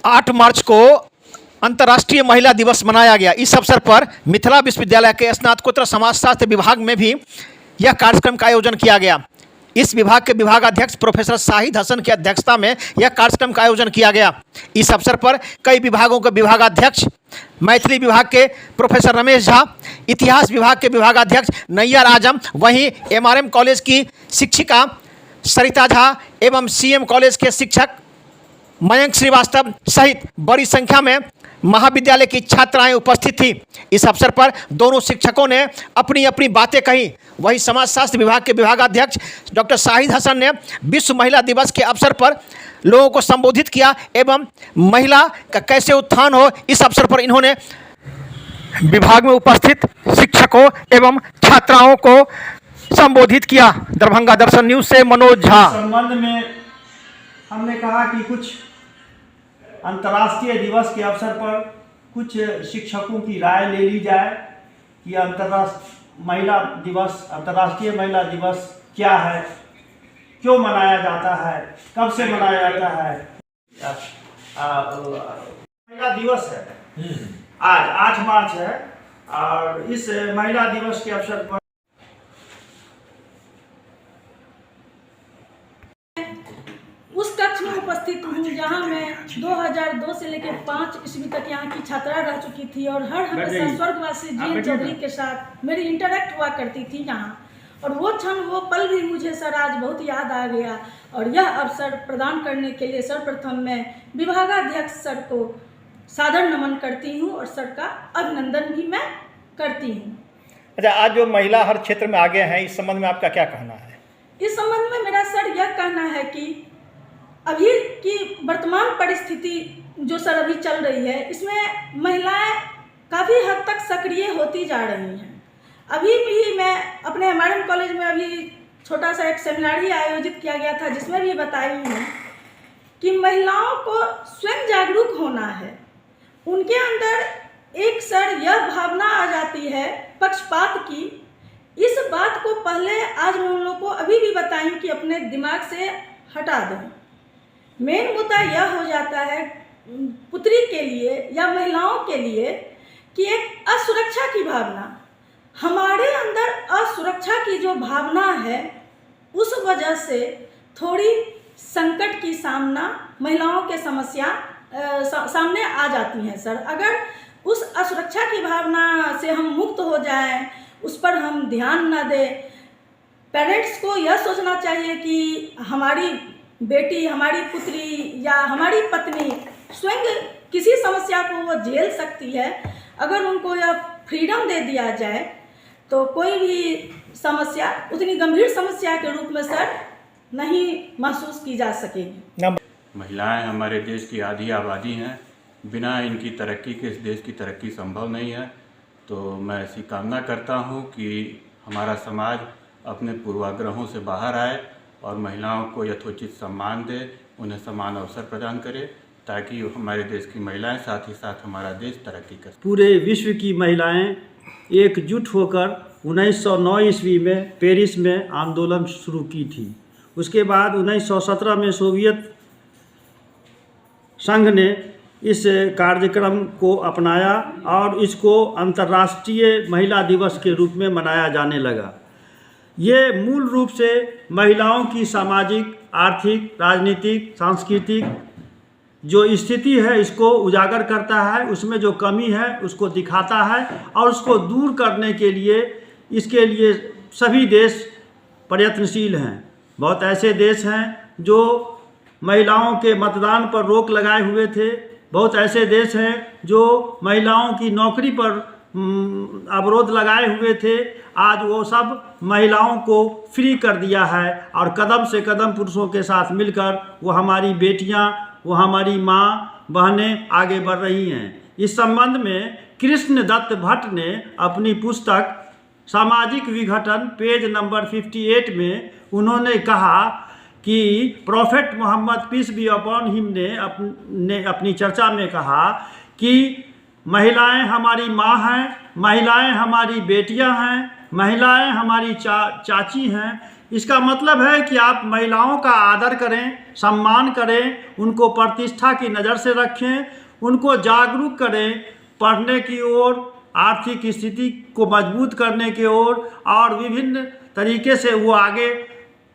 8 मार्च को अंतर्राष्ट्रीय महिला दिवस मनाया गया। इस अवसर पर मिथिला विश्वविद्यालय के स्नातकोत्तर समाजशास्त्र विभाग में भी यह कार्यक्रम का आयोजन किया गया। इस विभाग के विभागाध्यक्ष प्रोफेसर शाहिद हसन की अध्यक्षता में यह कार्यक्रम का आयोजन किया गया। इस अवसर पर कई विभागों के विभागाध्यक्ष, मैथिली विभाग के प्रोफेसर रमेश झा, इतिहास विभाग के विभागाध्यक्ष नैयर आजम, वहीं MRM कॉलेज की शिक्षिका सरिता झा एवं CM कॉलेज के शिक्षक मयंक श्रीवास्तव सहित बड़ी संख्या में महाविद्यालय की छात्राएं उपस्थित थी। इस अवसर पर दोनों शिक्षकों ने अपनी अपनी बातें कही। वहीं समाजशास्त्र विभाग के विभागाध्यक्ष डॉक्टर शाहिद हसन ने विश्व महिला दिवस के अवसर पर लोगों को संबोधित किया एवं महिला का कैसे उत्थान हो, इस अवसर पर इन्होंने विभाग में उपस्थित शिक्षकों एवं छात्राओं को संबोधित किया। दरभंगा दर्शन न्यूज से मनोज झा। संबंध में हमने कहा कि कुछ अंतर्राष्ट्रीय दिवस के अवसर पर कुछ शिक्षकों की राय ले ली जाए कि अंतर्राष्ट्रीय महिला दिवस क्या है, क्यों मनाया जाता है, कब से मनाया जाता है। महिला दिवस है, आज 8 मार्च है और इस महिला दिवस के अवसर पर उस कक्ष में उपस्थित हूँ जहाँ मैं 2002 से लेकर 5 ईस्वी तक यहाँ की छात्रा रह चुकी थी और हर हमेशा स्वर्गवासी जी चौधरी के साथ मेरी इंटरेक्ट हुआ करती थी यहाँ। और वो क्षण, वो पल भी मुझे सर आज बहुत याद आ गया। और यह अवसर प्रदान करने के लिए सर्वप्रथम मैं विभागाध्यक्ष सर को सादर नमन करती हूँ और सर का अभिनंदन भी मैं करती हूँ। अच्छा, आज जो महिला हर क्षेत्र में आगे हैं, इस संबंध में आपका क्या कहना है? इस संबंध में मेरा सर यह कहना है कि अभी की वर्तमान परिस्थिति जो सर अभी चल रही है, इसमें महिलाएं काफ़ी हद तक सक्रिय होती जा रही हैं। अभी भी मैं अपने MRM कॉलेज में अभी छोटा सा एक सेमिनार ही आयोजित किया गया था, जिसमें भी बताई हूँ कि महिलाओं को स्वयं जागरूक होना है। उनके अंदर एक सर यह भावना आ जाती है पक्षपात की। इस बात को पहले आज मैं उन लोगों को अभी भी बताई कि अपने दिमाग से हटा दें। मेन मुद्दा यह हो जाता है पुत्री के लिए या महिलाओं के लिए कि एक असुरक्षा की भावना, हमारे अंदर असुरक्षा की जो भावना है, उस वजह से थोड़ी संकट की सामना महिलाओं के समस्या सामने आ जाती हैं। सर, अगर उस असुरक्षा की भावना से हम मुक्त हो जाएं, उस पर हम ध्यान न दें। पेरेंट्स को यह सोचना चाहिए कि हमारी बेटी, हमारी पुत्री या हमारी पत्नी स्वयं किसी समस्या को वो झेल सकती है। अगर उनको यह फ्रीडम दे दिया जाए तो कोई भी समस्या उतनी गंभीर समस्या के रूप में सर नहीं महसूस की जा सकेगी। महिलाएं हमारे देश की आधी आबादी हैं। बिना इनकी तरक्की के इस देश की तरक्की संभव नहीं है। तो मैं ऐसी कामना करता हूं कि हमारा समाज अपने पूर्वाग्रहों से बाहर आए और महिलाओं को यथोचित सम्मान दे, उन्हें समान अवसर प्रदान करे, ताकि हमारे देश की महिलाएं साथ ही साथ हमारा देश तरक्की कर। पूरे विश्व की महिलाएं एकजुट होकर 1909 ईस्वी में पेरिस में आंदोलन शुरू की थी। उसके बाद 1917 में सोवियत संघ ने इस कार्यक्रम को अपनाया और इसको अंतर्राष्ट्रीय महिला दिवस के रूप में मनाया जाने लगा। ये मूल रूप से महिलाओं की सामाजिक, आर्थिक, राजनीतिक, सांस्कृतिक जो स्थिति है इसको उजागर करता है, उसमें जो कमी है उसको दिखाता है और उसको दूर करने के लिए इसके लिए सभी देश प्रयत्नशील हैं। बहुत ऐसे देश हैं जो महिलाओं के मतदान पर रोक लगाए हुए थे। बहुत ऐसे देश हैं जो महिलाओं की नौकरी पर अवरोध लगाए हुए थे। आज वो सब महिलाओं को फ्री कर दिया है और कदम से कदम पुरुषों के साथ मिलकर वो हमारी बेटियां, वो हमारी माँ बहनें आगे बढ़ रही हैं। इस संबंध में कृष्ण दत्त भट्ट ने अपनी पुस्तक सामाजिक विघटन पेज नंबर 58 में उन्होंने कहा कि prophet Muhammad peace be upon him ने अपनी चर्चा में कहा कि महिलाएं हमारी माँ हैं, महिलाएं हमारी बेटियां हैं, महिलाएं हमारी चाची हैं। इसका मतलब है कि आप महिलाओं का आदर करें, सम्मान करें, उनको प्रतिष्ठा की नज़र से रखें, उनको जागरूक करें पढ़ने की ओर, आर्थिक स्थिति को मजबूत करने की ओर, और विभिन्न तरीके से वो आगे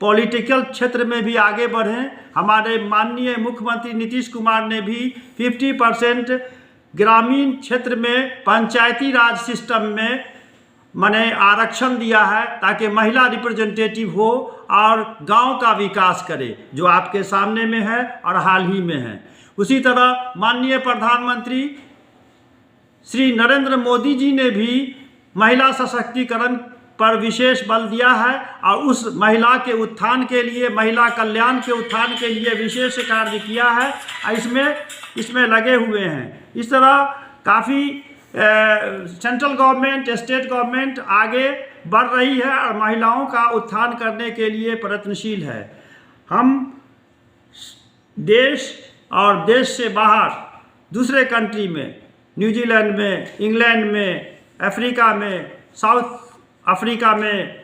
पॉलिटिकल क्षेत्र में भी आगे बढ़ें। हमारे माननीय मुख्यमंत्री नीतीश कुमार ने भी 50% ग्रामीण क्षेत्र में पंचायती राज सिस्टम में माने आरक्षण दिया है ताकि महिला रिप्रेजेंटेटिव हो और गांव का विकास करे, जो आपके सामने में है और हाल ही में है। उसी तरह माननीय प्रधानमंत्री श्री नरेंद्र मोदी जी ने भी महिला सशक्तिकरण पर विशेष बल दिया है और उस महिला के उत्थान के लिए, महिला कल्याण के उत्थान के लिए विशेष कार्य किया है, इसमें लगे हुए हैं। इस तरह काफ़ी सेंट्रल गवर्नमेंट, स्टेट गवर्नमेंट आगे बढ़ रही है और महिलाओं का उत्थान करने के लिए प्रयत्नशील है। हम देश और देश से बाहर दूसरे कंट्री में, न्यूजीलैंड में, इंग्लैंड में, अफ्रीका में, साउथ अफ्रीका में,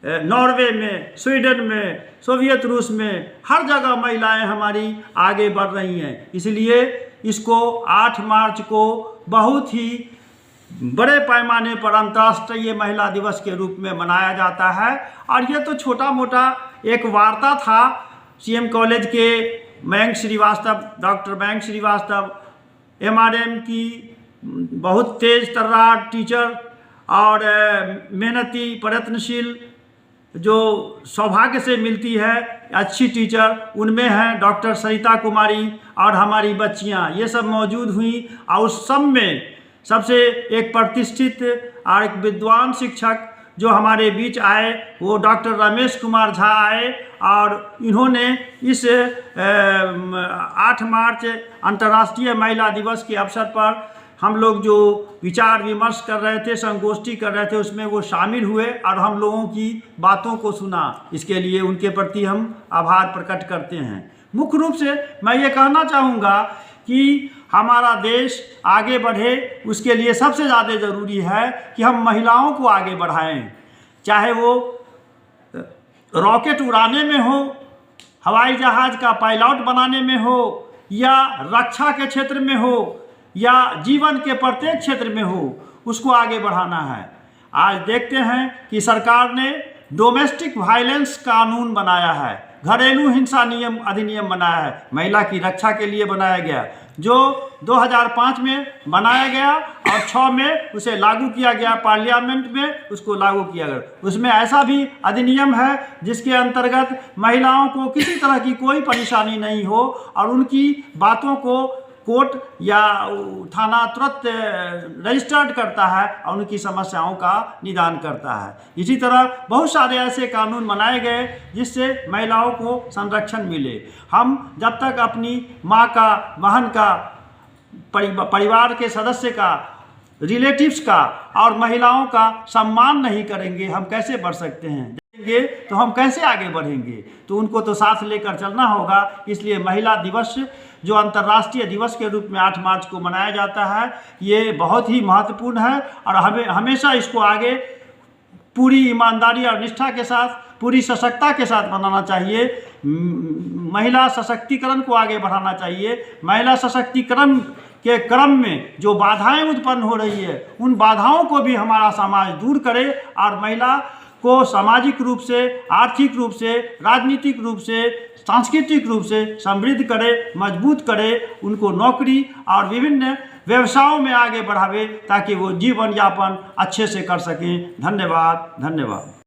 नॉर्वे में, स्वीडन में, सोवियत रूस में, हर जगह महिलाएं हमारी आगे बढ़ रही हैं। इसलिए इसको 8 मार्च को बहुत ही बड़े पैमाने पर अंतर्राष्ट्रीय महिला दिवस के रूप में मनाया जाता है। और ये तो छोटा मोटा एक वार्ता था सीएम कॉलेज के मयंक श्रीवास्तव, डॉक्टर मयंक श्रीवास्तव, MRM की बहुत तेज तर्रार टीचर और मेहनती प्रयत्नशील जो सौभाग्य से मिलती है अच्छी टीचर, उनमें हैं डॉक्टर सरिता कुमारी और हमारी बच्चियां, ये सब मौजूद हुई। और उस सब में सबसे एक प्रतिष्ठित और एक विद्वान शिक्षक जो हमारे बीच आए वो डॉक्टर रमेश कुमार झा आए और इन्होंने इस 8 मार्च अंतर्राष्ट्रीय महिला दिवस के अवसर पर हम लोग जो विचार विमर्श कर रहे थे, संगोष्ठी कर रहे थे, उसमें वो शामिल हुए और हम लोगों की बातों को सुना। इसके लिए उनके प्रति हम आभार प्रकट करते हैं। मुख्य रूप से मैं ये कहना चाहूँगा कि हमारा देश आगे बढ़े, उसके लिए सबसे ज़्यादा ज़रूरी है कि हम महिलाओं को आगे बढ़ाएं, चाहे वो रॉकेट उड़ाने में हो, हवाई जहाज़ का पायलट बनाने में हो, या रक्षा के क्षेत्र में हो, या जीवन के प्रत्येक क्षेत्र में हो, उसको आगे बढ़ाना है। आज देखते हैं कि सरकार ने डोमेस्टिक वायलेंस कानून बनाया है, घरेलू हिंसा नियम अधिनियम बनाया है, महिला की रक्षा के लिए बनाया गया, जो 2005 में बनाया गया और 6 में उसे लागू किया गया, पार्लियामेंट में उसको लागू किया गया। उसमें ऐसा भी अधिनियम है जिसके अंतर्गत महिलाओं को किसी तरह की कोई परेशानी नहीं हो और उनकी बातों को कोर्ट या थाना तुरंत रजिस्टर्ड करता है और उनकी समस्याओं का निदान करता है। इसी तरह बहुत सारे ऐसे कानून बनाए गए जिससे महिलाओं को संरक्षण मिले। हम जब तक अपनी माँ का, बहन का, परिवार के सदस्य का, रिलेटिव्स का और महिलाओं का सम्मान नहीं करेंगे, हम कैसे बढ़ सकते हैं? तो हम कैसे आगे बढ़ेंगे? तो उनको तो साथ लेकर चलना होगा। इसलिए महिला दिवस जो अंतर्राष्ट्रीय दिवस के रूप में 8 मार्च को मनाया जाता है, ये बहुत ही महत्वपूर्ण है और हमें हमेशा इसको आगे पूरी ईमानदारी और निष्ठा के साथ, पूरी सशक्तता के साथ मनाना चाहिए। महिला सशक्तिकरण को आगे बढ़ाना चाहिए। महिला सशक्तिकरण के क्रम में जो बाधाएं उत्पन्न हो रही है, उन बाधाओं को भी हमारा समाज दूर करे और महिला को सामाजिक रूप से, आर्थिक रूप से, राजनीतिक रूप से, सांस्कृतिक रूप से समृद्ध करे, मजबूत करे, उनको नौकरी और विभिन्न व्यवसायों में आगे बढ़ावे ताकि वो जीवन यापन अच्छे से कर सकें। धन्यवाद।